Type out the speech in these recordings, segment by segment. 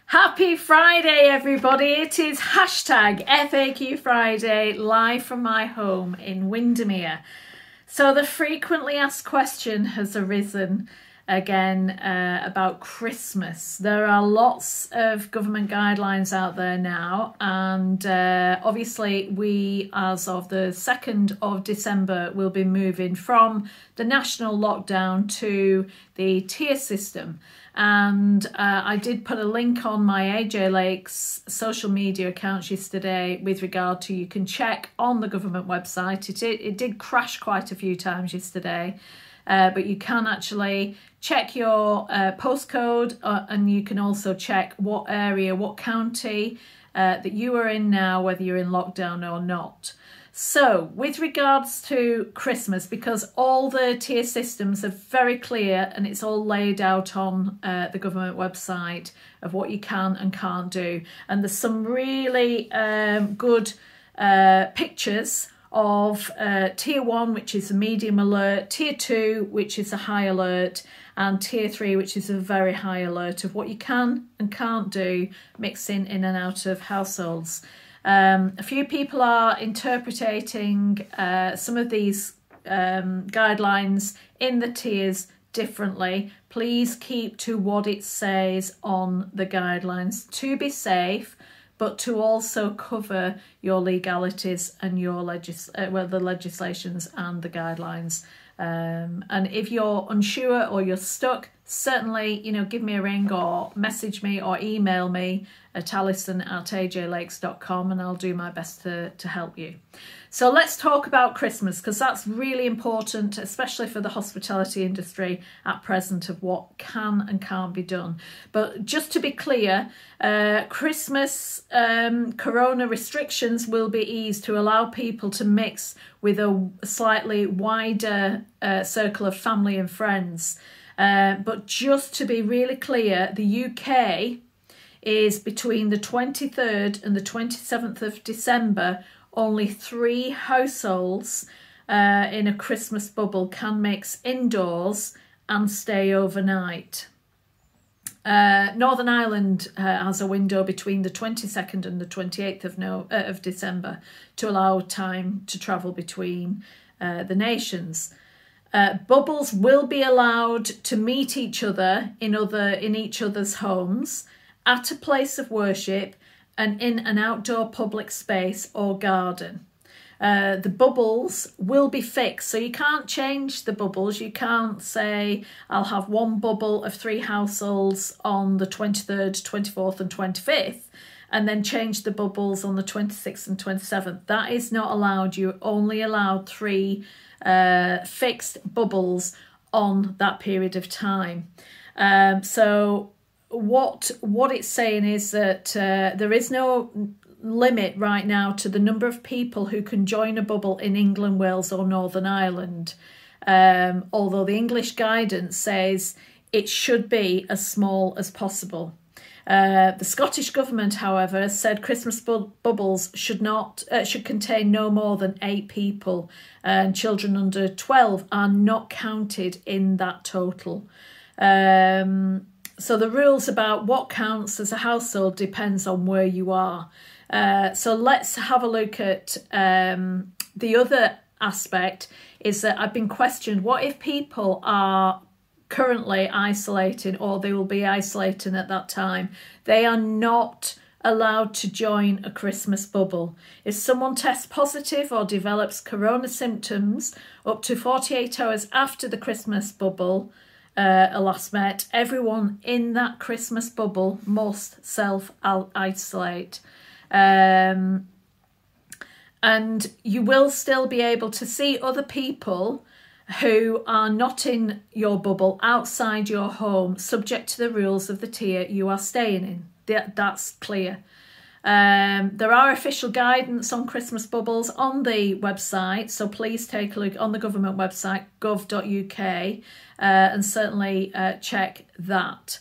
Happy Friday, everybody. It is hashtag FAQ Friday, live from my home in Windermere. So the frequently asked question has arisen again about Christmas. There are lots of government guidelines out there now, and obviously we, as of the 2nd of December, will be moving from the national lockdown to the tier system. And I did put a link on my AJ Lakes social media accounts yesterday with regard to, you can check on the government website. It did crash quite a few times yesterday, but you can actually check your postcode, and you can also check what area, what county that you are in now, whether you're in lockdown or not. So with regards to Christmas, because all the tier systems are very clear and it's all laid out on the government website of what you can and can't do. And there's some really good pictures of tier 1, which is a medium alert, tier 2, which is a high alert, and tier 3, which is a very high alert of what you can and can't do mixing in and out of households. A few people are interpreting some of these guidelines in the tiers differently. Please keep to what it says on the guidelines to be safe, but to also cover your legalities and your the legislations and the guidelines. And if you're unsure or you're stuck, certainly, give me a ring or message me or email me at alison@ajlakes.com, and I'll do my best to help you. So let's talk about Christmas, because that's really important, especially for the hospitality industry at present, of what can and can't be done. But just to be clear, Christmas corona restrictions will be eased to allow people to mix with a slightly wider circle of family and friends. But just to be really clear, the UK is between the 23rd and the 27th of December. Only 3 households in a Christmas bubble can mix indoors and stay overnight. Northern Ireland has a window between the 22nd and the 28th of December to allow time to travel between the nations. Bubbles will be allowed to meet each other in each other's homes, at a place of worship, and in an outdoor public space or garden. The bubbles will be fixed, so you can't change the bubbles. You can't say, I'll have one bubble of 3 households on the 23rd, 24th and 25th, and then change the bubbles on the 26th and 27th. That is not allowed. You're only allowed 3 fixed bubbles on that period of time. So what it's saying is that there is no limit right now to the number of people who can join a bubble in England, Wales or Northern Ireland, although the English guidance says it should be as small as possible. The Scottish Government, however, said Christmas bubbles should contain no more than 8 people, and children under 12 are not counted in that total. So the rules about what counts as a household depends on where you are. So let's have a look at the other aspect, is that I've been questioned, what if people are currently isolating, or they will be isolating at that time? They are not allowed to join a Christmas bubble. If someone tests positive or develops corona symptoms up to 48 hours after the Christmas bubble are last met, everyone in that Christmas bubble must self-isolate. And you will still be able to see other people who are not in your bubble outside your home, subject to the rules of the tier you are staying in. That's clear. There are official guidance on Christmas bubbles on the website, so please take a look on the government website, gov.uk, and certainly check that.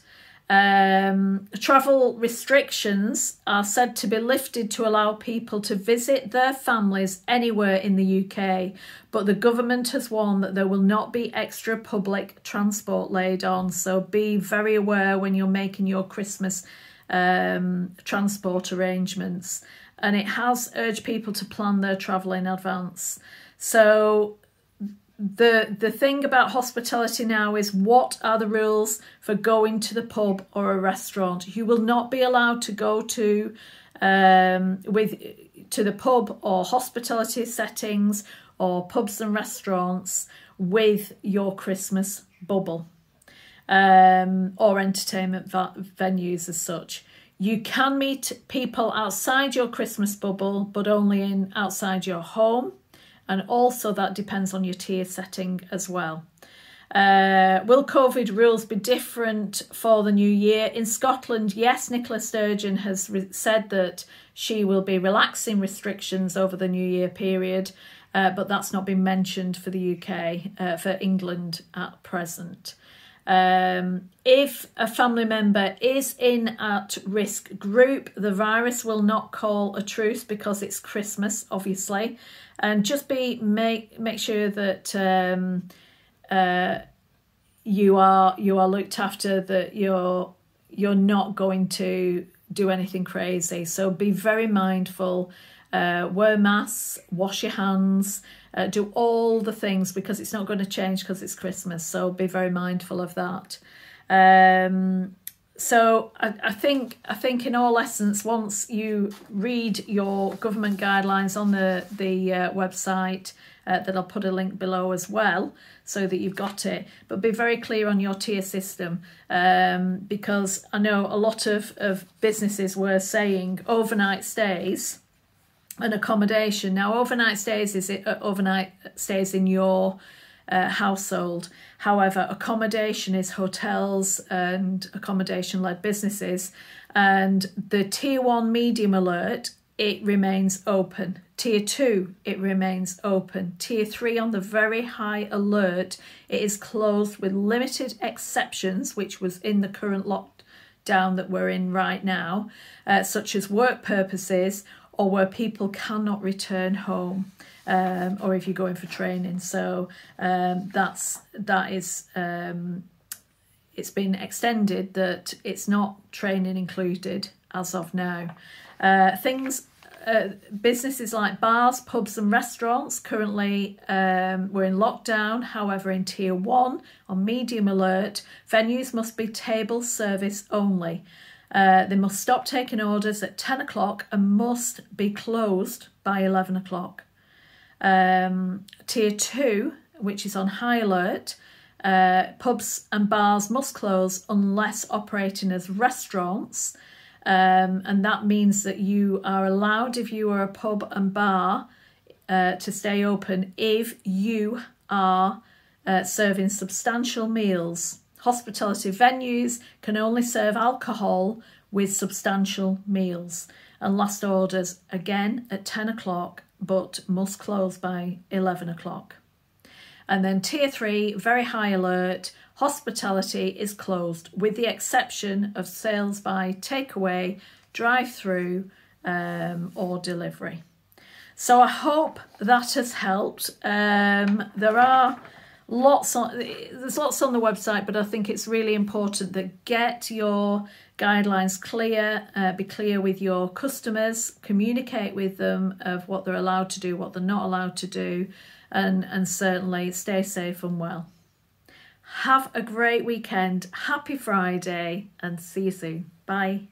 Travel restrictions are said to be lifted to allow people to visit their families anywhere in the UK, but the government has warned that there will not be extra public transport laid on, so be very aware when you're making your Christmas transport arrangements, and it has urged people to plan their travel in advance. So the thing about hospitality now is, what are the rules for going to the pub or a restaurant? You will not be allowed to go to the pub or hospitality settings or pubs and restaurants with your Christmas bubble or entertainment venues as such. You can meet people outside your Christmas bubble, but only outside your home. And also that depends on your tier setting as well. Will COVID rules be different for the new year? In Scotland, yes, Nicola Sturgeon has said that she will be relaxing restrictions over the new year period, but that's not been mentioned for the UK, for England at present. If a family member is in at risk group, the virus will not call a truce because it's Christmas, obviously, and just make sure that you are looked after, that you're not going to do anything crazy. So be very mindful. Wear masks, wash your hands, do all the things, because it's not going to change because it's Christmas. So be very mindful of that. So I think in all essence, once you read your government guidelines on the website, that I'll put a link below as well, so that you've got it. But be very clear on your tier system, because I know a lot of businesses were saying overnight stays and accommodation. Now, overnight stays is overnight stays in your household. However, accommodation is hotels and accommodation-led businesses. And the tier 1 medium alert, it remains open. Tier 2, it remains open. Tier 3 on the very high alert, it is closed with limited exceptions, which was in the current lockdown that we're in right now, such as work purposes or where people cannot return home, or if you're going for training. So it's been extended that it's not training included as of now. Businesses like bars, pubs and restaurants currently we're in lockdown. However, in tier 1 on medium alert, venues must be table service only. They must stop taking orders at 10 o'clock and must be closed by 11 o'clock. Tier 2, which is on high alert, pubs and bars must close unless operating as restaurants. And that means that you are allowed, if you are a pub and bar, to stay open if you are serving substantial meals. Hospitality venues can only serve alcohol with substantial meals, and last orders again at 10 o'clock, but must close by 11 o'clock. And then tier 3, very high alert, hospitality is closed with the exception of sales by takeaway, drive-through or delivery. So I hope that has helped. There's lots on the website, but I think it's really important that get your guidelines clear, be clear with your customers, communicate with them of what they're allowed to do, what they're not allowed to do, and certainly stay safe and well. Have a great weekend, happy Friday, and see you soon. Bye.